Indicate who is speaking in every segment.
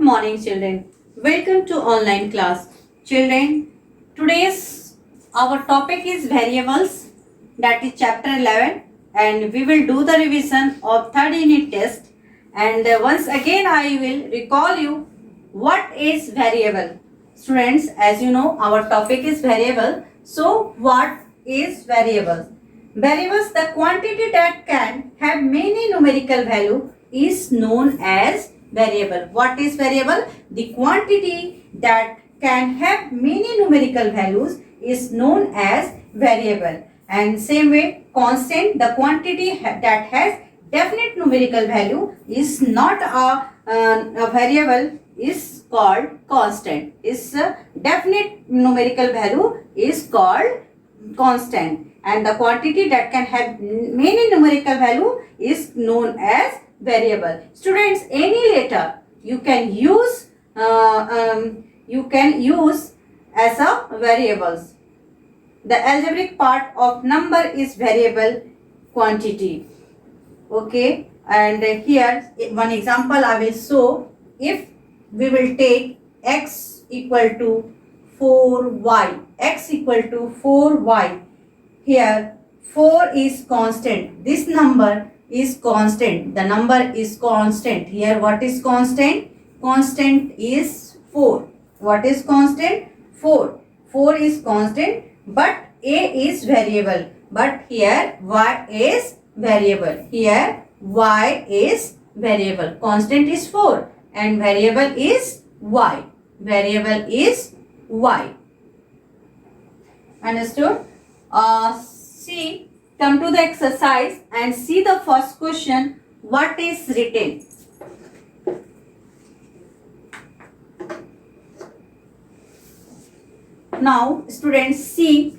Speaker 1: morning children. Welcome to online class. Children, today's our topic is variables, that is chapter 11, and we will do the revision of third unit test. And once again I will recall you what is variable. Students, as you know, our topic is variable. So what is variables? Variables, the quantity that can have many numerical value is known as variable. What is variable? The quantity that can have many numerical values is known as variable. And same way, constant, the quantity that has definite numerical value is not a variable, is called constant. Is definite numerical value is called constant, and the quantity that can have many numerical value is known as variable. Students, any letter you can use as a variables. The algebraic part of number is variable quantity. Okay, and here one example I will show. If we will take x equal to 4y, x equal to 4y, here 4 is constant, this number is constant, the number is constant. Here what is constant? Constant is 4. What is constant? 4. 4 is constant, but a is variable, but here y is variable. Here y is variable. Constant is 4 and variable is y. Variable is y. Understood? See, come to the exercise and see the first question. What is written? Now, students, see.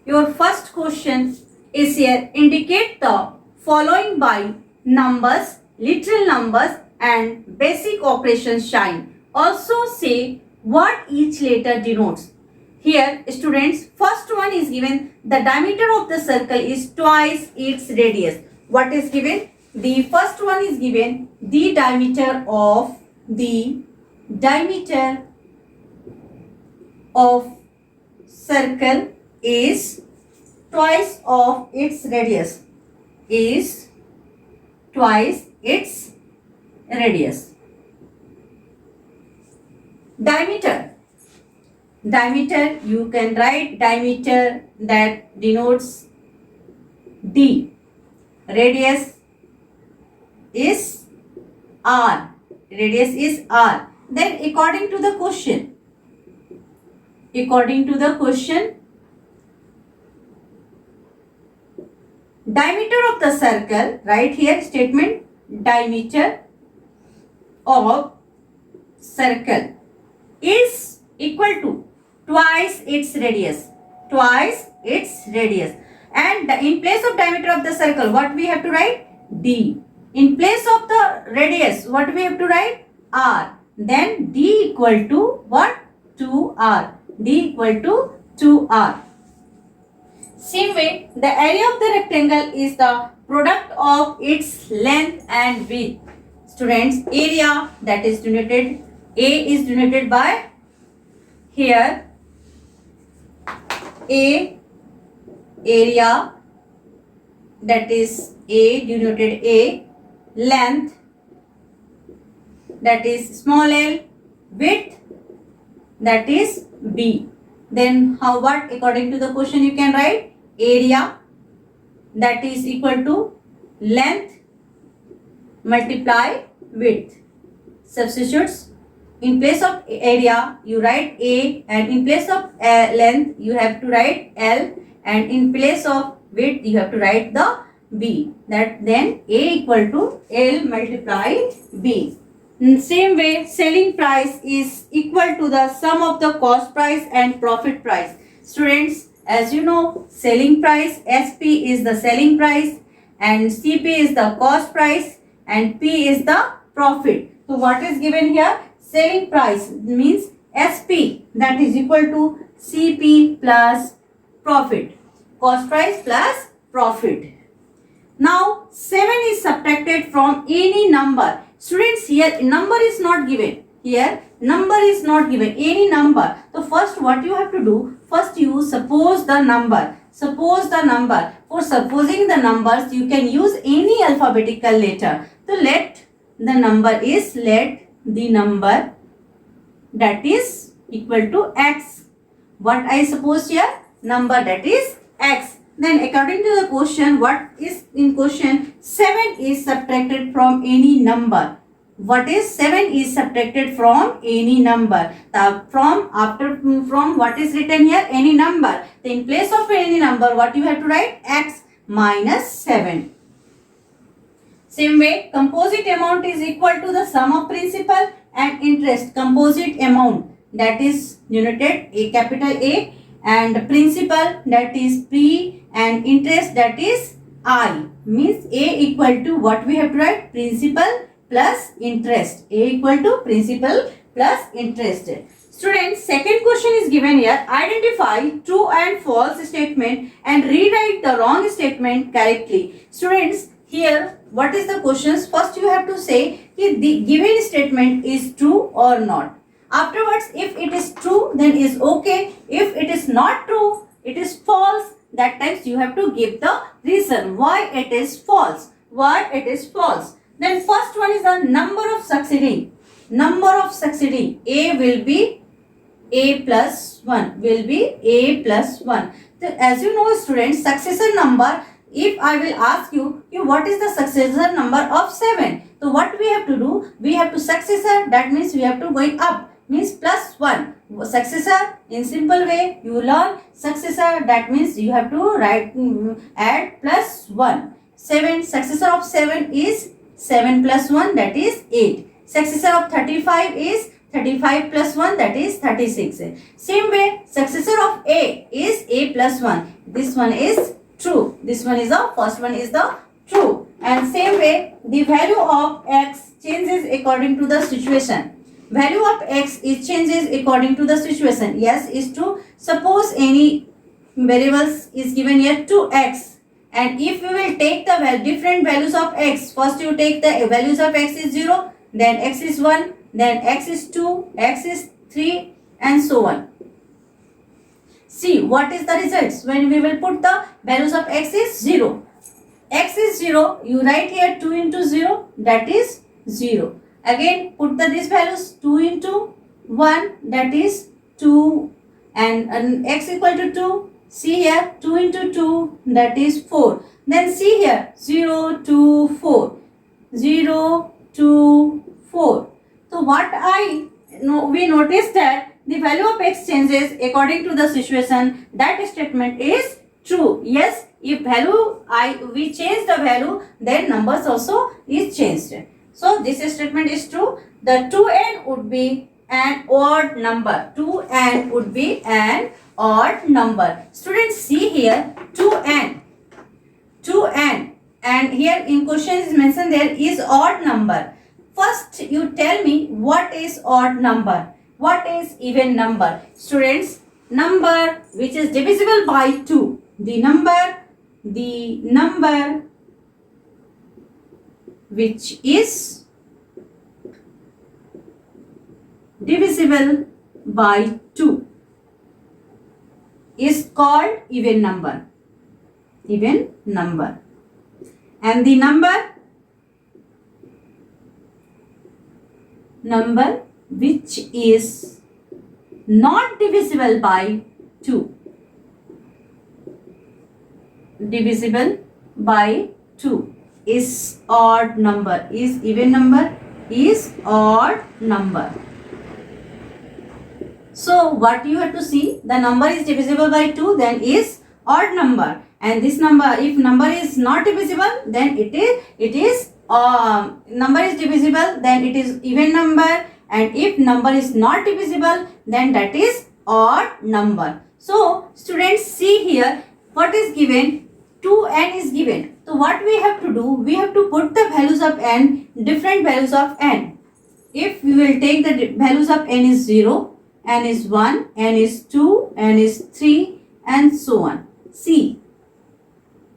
Speaker 1: Your first question is here. Indicate the following by numbers, literal numbers and basic operations sign. Also say what each letter denotes. Here, students, first one is given the diameter of the circle is twice its radius. What is given? The first one is given the diameter of circle is twice of its radius. Is twice its radius. Diameter, you can write diameter, that denotes D. Radius is R. Radius is R. Then according to the question, diameter of the circle, right here statement, diameter of circle is equal to twice its radius. And in place of diameter of the circle, what we have to write? D. In place of the radius, what we have to write? R. Then D equal to what? 2R. D equal to 2R. Same way, the area of the rectangle is the product of its length and width. Students, area, that is denoted, A is denoted by here A, area, that is A, denoted A, length, that is small l, width, that is B. Then what according to the question you can write? Area, that is equal to length multiply width. Substitutes. In place of area you write A, and in place of length you have to write L, and in place of width you have to write the B. That then A equal to L multiply B. In same way, selling price is equal to the sum of the cost price and profit price. Students, as you know, selling price, SP is the selling price and CP is the cost price and P is the profit. So what is given here? Selling price means SP, that is equal to CP plus profit. Cost price plus profit. Now 7 is subtracted from any number. Students, here number is not given. Here number is not given, any number. So first what you have to do, first you suppose the number. Suppose the number. For supposing the numbers, you can use any alphabetical letter. So let the number that is equal to x. What I suppose here? Number that is x. Then according to the question, what is in question? 7 is subtracted from any number. What is 7 is subtracted from any number. From what is written here? Any number. So in place of any number, what you have to write? X minus 7. Same way, composite amount is equal to the sum of principal and interest. Composite amount, that is denoted A, capital A, and principal, that is P, and interest, that is I. Means A equal to what we have to write? Principal plus interest. A equal to principal plus interest. Students, second question is given here. Identify true and false statement and rewrite the wrong statement correctly. Students, here what is the questions? First you have to say if the given statement is true or not. Afterwards, if it is true, then is okay. If it is not true, it is false. That times you have to give the reason why it is false. Why it is false. Then first one is the number of succeeding. Number of succeeding. A will be A plus 1. Will be A plus 1. So as you know, students, successor number, if I will ask you, what is the successor number of 7? So what we have to do? We have to successor, that means we have to going up. Means plus 1. Successor, in simple way, you learn successor, that means you have to write, add plus 1. 7, successor of 7 is 7 plus 1, that is 8. Successor of 35 is 35 plus 1, that is 36. Same way, successor of A is A plus 1. This one is true. This one is the first one is the true. And same way, the value of x changes according to the situation. Value of x is changes according to the situation. Yes, is true. Suppose any variables is given here 2x. And if we will take the different values of x, first you take the values of x is 0, then x is 1, then x is 2, x is 3, and so on. See what is the results when we will put the values of x is 0. X is 0, you write here 2 into 0, that is 0. Again put these values, 2 into 1, that is 2, and x equal to 2. See here 2 into 2, that is 4. Then see here 0, 2, 4. 0, 2, 4. So what we notice that the value of x changes according to the situation. That statement is true. Yes, if we change the value, then numbers also is changed. So this statement is true. The 2n would be an odd number. 2n would be an odd number. Students, see here 2n, and here in question is mentioned there is odd number. First you tell me what is odd number, what is even number. Students, number which is divisible by 2, the number which is divisible by 2 is called even number. And the number which is not divisible by 2 is odd number, is even number, is odd number. So what you have to see, the number is divisible by 2, then is odd number, and this number, if number is not divisible, then it is number is divisible, then it is even number, and if number is not divisible, then that is odd number. So students, see here what is given, 2n is given. So what we have to do, we have to put the values of n, different values of n. If we will take the values of n is 0, n is 1, n is 2, n is 3, and so on. See,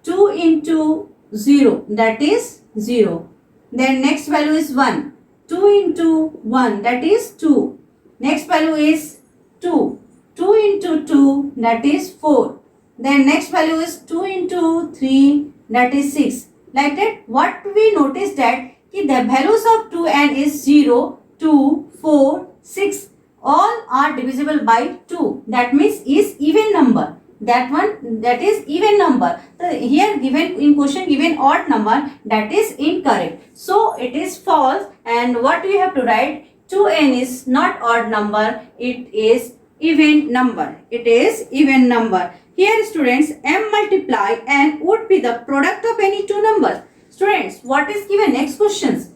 Speaker 1: 2 into 0, that is 0. Then next value is 1. 2 into 1, that is 2. Next value is 2. 2 into 2, that is 4. Then next value is 2 into 3, that is 6. Like that, what we notice that the values of 2 and is 0, 2, 4, 6. All are divisible by 2. That means is even number. That one, that is even number. So here given in question given odd number, that is incorrect. So it is false, and what we have to write, 2n is not odd number, it is even number. It is even number. Here students, m multiply n would be the product of any two numbers. Students, what is given? Next questions.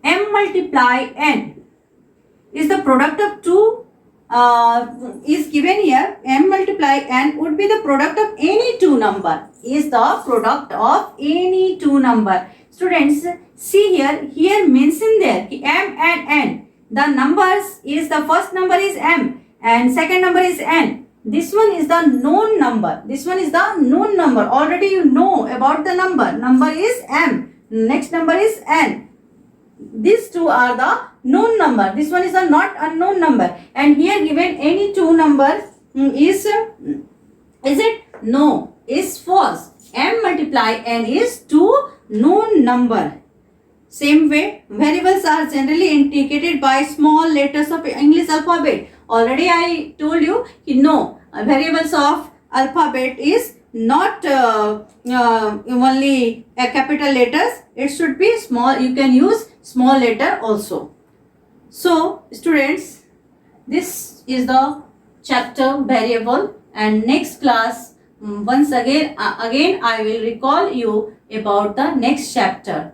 Speaker 1: M multiply n is the product of two is given here. M multiply n would be the product of any two number. Is the product of any two number. Students, see here mention there m and n. The numbers is, the first number is m and second number is n. This one is the known number. This one is the known number. Already you know about the number. Number is m. Next number is n. These two are the known number. This one is a not unknown number. And here given any two numbers is it? No. Is false. M multiply n is two known number. Same way, variables are generally indicated by small letters of English alphabet. Already I told you, no, variables of alphabet is not only capital letters. It should be small. You can use small letter also. So, students, this is the chapter variable, and next class once again I will recall you about the next chapter.